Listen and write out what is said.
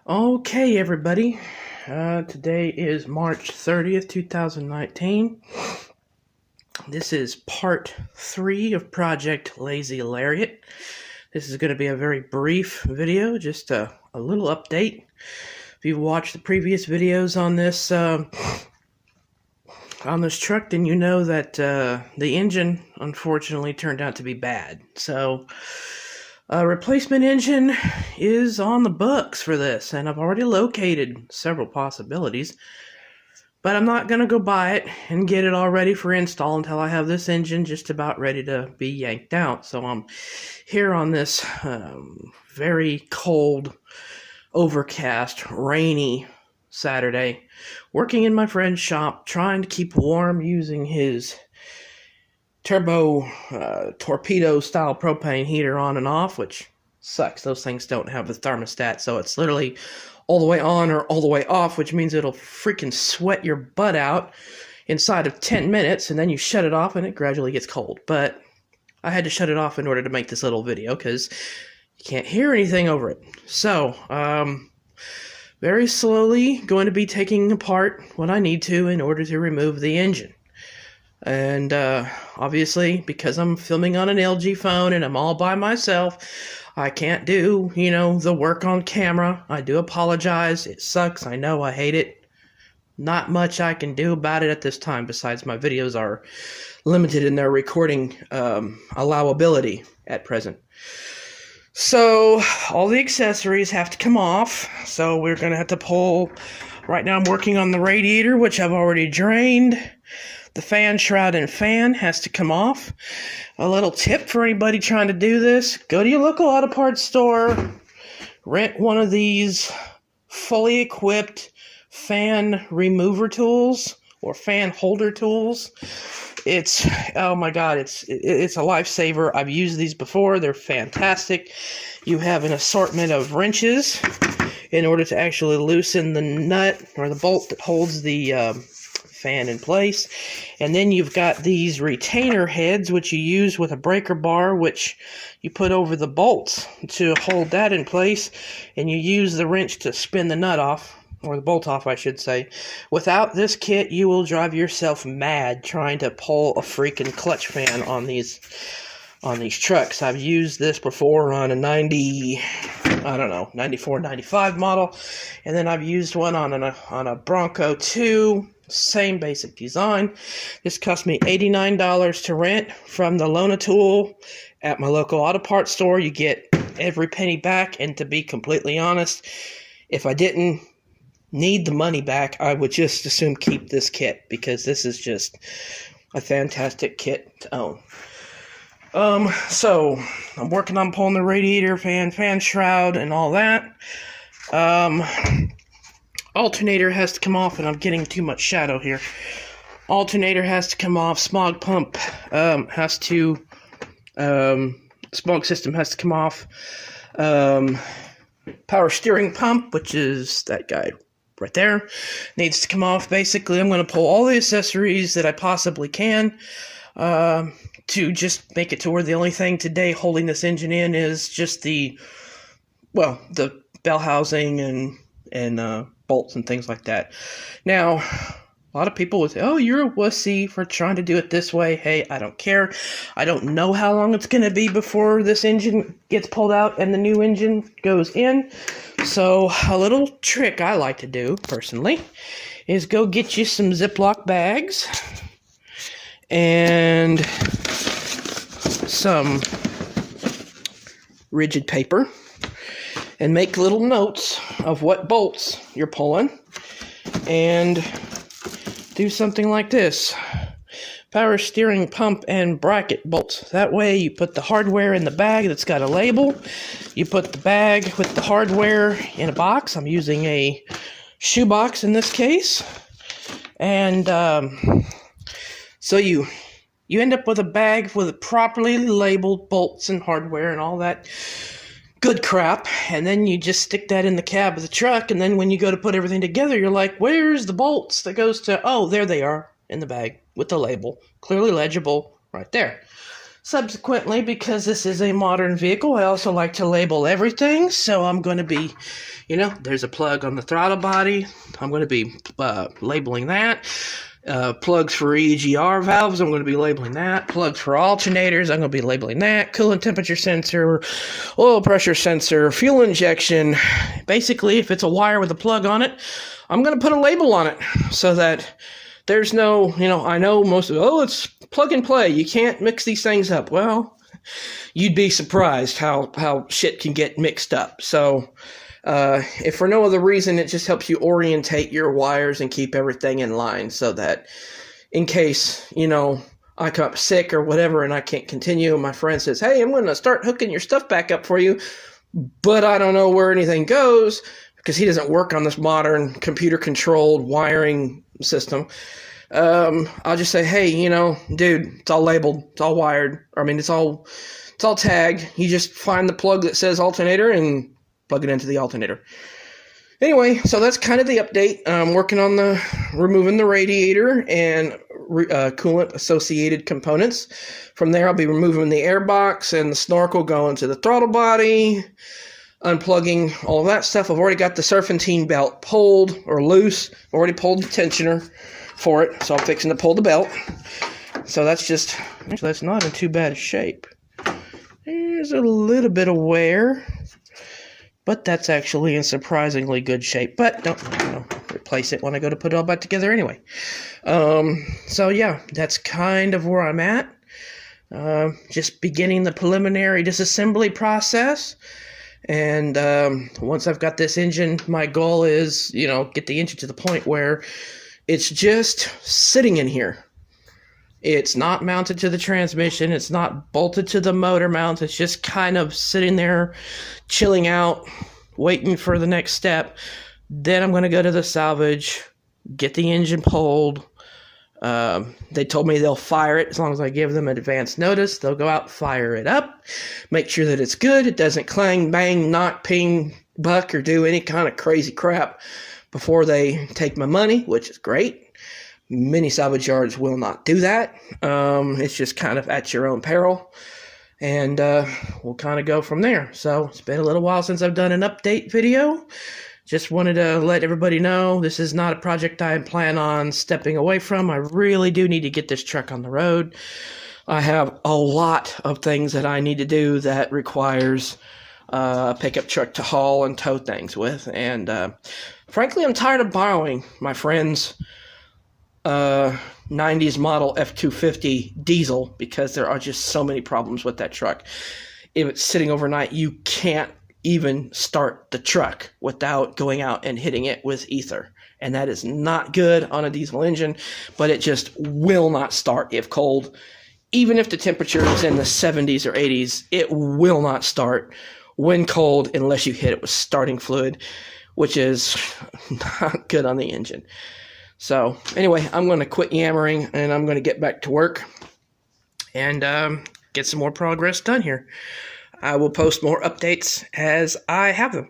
Okay, everybody. Today is March 30th, 2019. This is part 3 of Project Lazy Lariat. This is going to be a very brief video, just a little update. If you've watched the previous videos on this truck, then you know that the engine, unfortunately, turned out to be bad. So, a replacement engine is on the books for this, and I've already located several possibilities. But I'm not going to go buy it and get it all ready for install until I have this engine just about ready to be yanked out. So I'm here on this very cold, overcast, rainy Saturday, working in my friend's shop, trying to keep warm using his turbo torpedo style propane heater on and off, which sucks. Those things don't have the thermostat, so it's literally all the way on or all the way off, which means it'll freaking sweat your butt out inside of 10 minutes, and then you shut it off and it gradually gets cold. But I had to shut it off in order to make this little video because you can't hear anything over it. So, very slowly going to be taking apart what I need to in order to remove the engine. And obviously, because I'm filming on an LG phone and I'm all by myself, I can't do, the work on camera. I do apologize. It sucks. I know. I hate it. Not much I can do about it at this time, besides my videos are limited in their recording allowability at present. So, all the accessories have to come off. So, we're going to have to pull... Right now I'm working on the radiator, which I've already drained. The fan shroud and fan has to come off. A little tip for anybody trying to do this: go to your local auto parts store, rent one of these fully equipped fan remover tools or fan holder tools. It's, oh my god, it's a lifesaver. I've used these before. They're fantastic. You have an assortment of wrenches in order to actually loosen the nut or the bolt that holds the fan in place. And then you've got these retainer heads, which you use with a breaker bar, which you put over the bolts to hold that in place, and you use the wrench to spin the nut off, or the bolt off, I should say. Without this kit, you will drive yourself mad trying to pull a freaking clutch fan on these trucks. I've used this before on a 94, 95 model, and then I've used one on a Bronco 2. Same basic design. This cost me $89 to rent from the Lona tool at my local auto parts store. You get every penny back, and to be completely honest, if I didn't need the money back, I would just as soon keep this kit, because this is just a fantastic kit to own. So I'm working on pulling the radiator, fan shroud, and all that. Alternator has to come off, and I'm getting too much shadow here. Alternator has to come off. Smog pump has to... smog system has to come off. Power steering pump, which is that guy right there, needs to come off. Basically, I'm going to pull all the accessories that I possibly can to just make it to where the only thing today holding this engine in is just the bell housing and bolts and things like that. Now, a lot of people would say, oh, you're a wussy for trying to do it this way. Hey, I don't care. I don't know how long it's going to be before this engine gets pulled out and the new engine goes in. So, a little trick I like to do, personally, is go get you some Ziploc bags and some rigid paper, and make little notes of what bolts you're pulling, and do something like this: power steering pump and bracket bolts. That way you put the hardware in the bag that's got a label. You put the bag with the hardware in a box. I'm using a shoebox in this case. And so you end up with a bag with properly labeled bolts and hardware and all that good crap, and then you just stick that in the cab of the truck, and then when you go to put everything together, you're like, where's the bolts that goes to... Oh, there they are in the bag with the label, clearly legible right there. Subsequently, because this is a modern vehicle, I also like to label everything. So I'm going to be, there's a plug on the throttle body. I'm going to be labeling that. Plugs for EGR valves, I'm going to be labeling that. Plugs for alternators, I'm going to be labeling that. Coolant temperature sensor, oil pressure sensor, fuel injection. Basically, if it's a wire with a plug on it, I'm going to put a label on it so that there's no, I know most of, it's plug and play. You can't mix these things up. Well, you'd be surprised how shit can get mixed up. So, if for no other reason, it just helps you orientate your wires and keep everything in line so that in case, I come up sick or whatever and I can't continue, my friend says, hey, I'm going to start hooking your stuff back up for you, but I don't know where anything goes because he doesn't work on this modern computer-controlled wiring system. I'll just say, hey, dude, it's all labeled, it's all wired. It's all tagged. You just find the plug that says alternator and plug it into the alternator. Anyway, so that's kind of the update. I'm working on removing the radiator and coolant associated components. From there, I'll be removing the air box and the snorkel going to the throttle body, unplugging all of that stuff. I've already got the serpentine belt pulled or loose. I've already pulled the tensioner for it, so I'm fixing to pull the belt. So that's not in too bad a shape. There's a little bit of wear, but that's actually in surprisingly good shape. But don't replace it when I go to put it all back together anyway. So yeah, that's kind of where I'm at. Just beginning the preliminary disassembly process. And once I've got this engine, my goal is, get the engine to the point where it's just sitting in here. It's not mounted to the transmission. It's not bolted to the motor mount. It's just kind of sitting there, chilling out, waiting for the next step. Then I'm going to go to the salvage, get the engine pulled. They told me they'll fire it as long as I give them advance notice. They'll go out, fire it up, make sure that it's good. It doesn't clang, bang, knock, ping, buck, or do any kind of crazy crap before they take my money, which is great. Many salvage yards will not do that. It's just kind of at your own peril. And we'll kind of go from there. So it's been a little while since I've done an update video. Just wanted to let everybody know this is not a project I plan on stepping away from. I really do need to get this truck on the road. I have a lot of things that I need to do that requires a pickup truck to haul and tow things with. And frankly, I'm tired of borrowing my friend's 90s model F-250 diesel because there are just so many problems with that truck. If it's sitting overnight, you can't even start the truck without going out and hitting it with ether. And that is not good on a diesel engine, but it just will not start if cold. Even if the temperature is in the 70s or 80s, it will not start when cold unless you hit it with starting fluid, which is not good on the engine. So anyway, I'm going to quit yammering and I'm going to get back to work and get some more progress done here. I will post more updates as I have them.